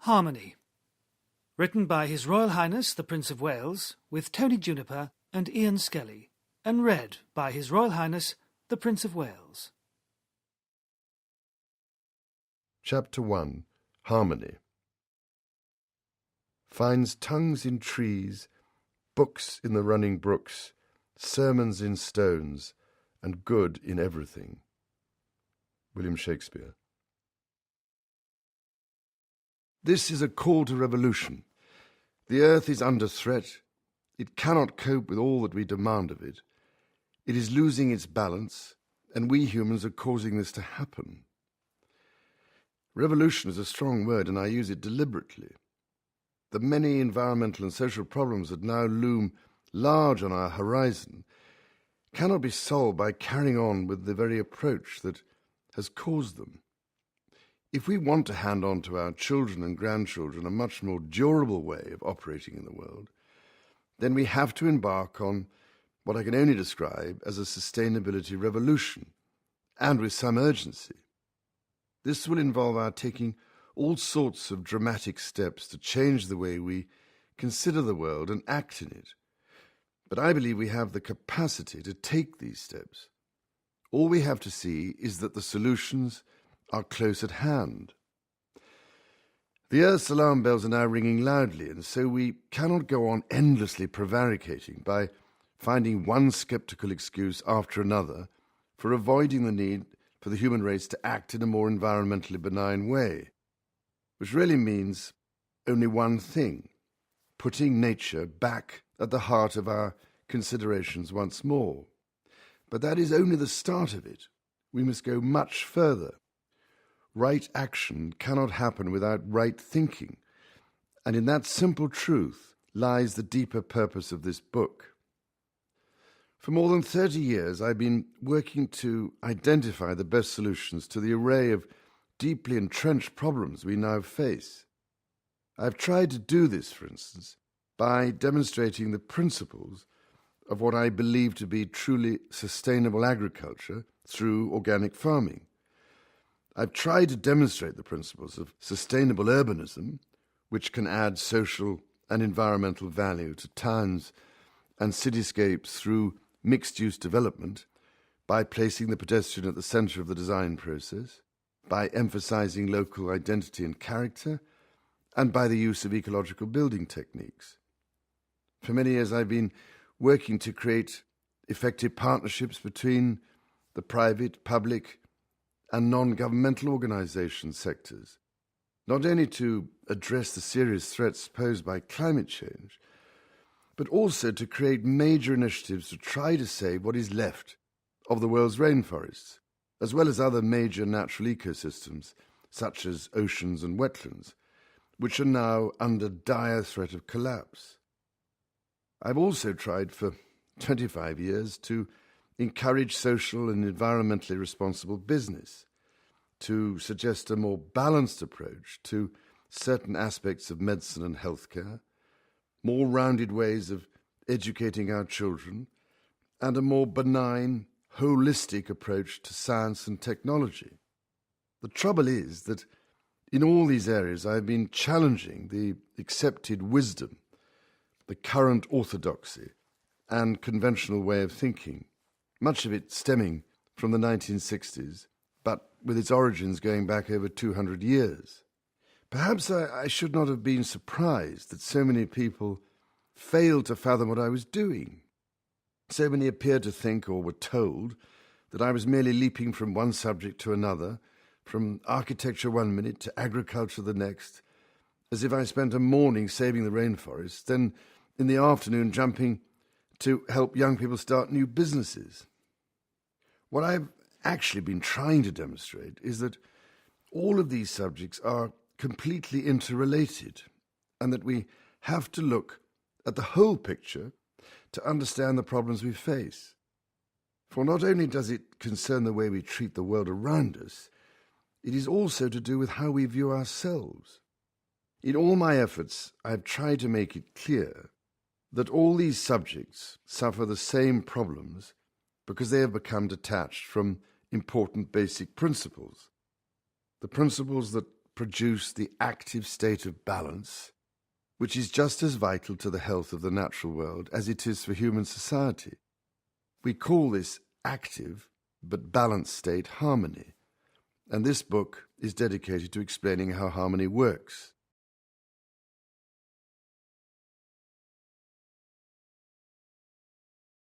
Harmony. Written by His Royal Highness the Prince of Wales, with Tony Juniper and Ian Skelly, and read by His Royal Highness the Prince of Wales. Chapter 1. Harmony. Finds tongues in trees, books in the running brooks, sermons in stones, and good in everything. William Shakespeare. This is a call to revolution. The earth is under threat. It cannot cope with all that we demand of it. It is losing its balance, and we humans are causing this to happen. Revolution is a strong word, and I use it deliberately. The many environmental and social problems that now loom large on our horizon cannot be solved by carrying on with the very approach that has caused them. If we want to hand on to our children and grandchildren a much more durable way of operating in the world, then we have to embark on what I can only describe as a sustainability revolution, and with some urgency. This will involve our taking all sorts of dramatic steps to change the way we consider the world and act in it. But I believe we have the capacity to take these steps. All we have to see is that the solutions are close at hand. The Earth's alarm bells are now ringing loudly, and so we cannot go on endlessly prevaricating by finding one sceptical excuse after another for avoiding the need for the human race to act in a more environmentally benign way, which really means only one thing: putting nature back at the heart of our considerations once more. But that is only the start of it. We must go much further. Right action cannot happen without right thinking, and in that simple truth lies the deeper purpose of this book. For more than 30 years, I've been working to identify the best solutions to the array of deeply entrenched problems we now face. I've tried to do this, for instance, by demonstrating the principles of what I believe to be truly sustainable agriculture through organic farming. I've tried to demonstrate the principles of sustainable urbanism, which can add social and environmental value to towns and cityscapes through mixed-use development, by placing the pedestrian at the centre of the design process, by emphasising local identity and character, and by the use of ecological building techniques. For many years I've been working to create effective partnerships between the private, public, and non-governmental organisation sectors, not only to address the serious threats posed by climate change, but also to create major initiatives to try to save what is left of the world's rainforests, as well as other major natural ecosystems, such as oceans and wetlands, which are now under dire threat of collapse. I've also tried for 25 years to encourage social and environmentally responsible business, to suggest a more balanced approach to certain aspects of medicine and healthcare, more rounded ways of educating our children, and a more benign, holistic approach to science and technology. The trouble is that in all these areas I've been challenging the accepted wisdom, the current orthodoxy, and conventional way of thinking, much of it stemming from the 1960s, but with its origins going back over 200 years. Perhaps I should not have been surprised that so many people failed to fathom what I was doing. So many appeared to think, or were told, that I was merely leaping from one subject to another, from architecture one minute to agriculture the next, as if I spent a morning saving the rainforest, then in the afternoon jumping to help young people start new businesses. What I've actually been trying to demonstrate is that all of these subjects are completely interrelated, and that we have to look at the whole picture to understand the problems we face. For not only does it concern the way we treat the world around us, it is also to do with how we view ourselves. In all my efforts, I have tried to make it clear that all these subjects suffer the same problems because they have become detached from important basic principles, the principles that produce the active state of balance, which is just as vital to the health of the natural world as it is for human society. We call this active but balanced state harmony, and this book is dedicated to explaining how harmony works.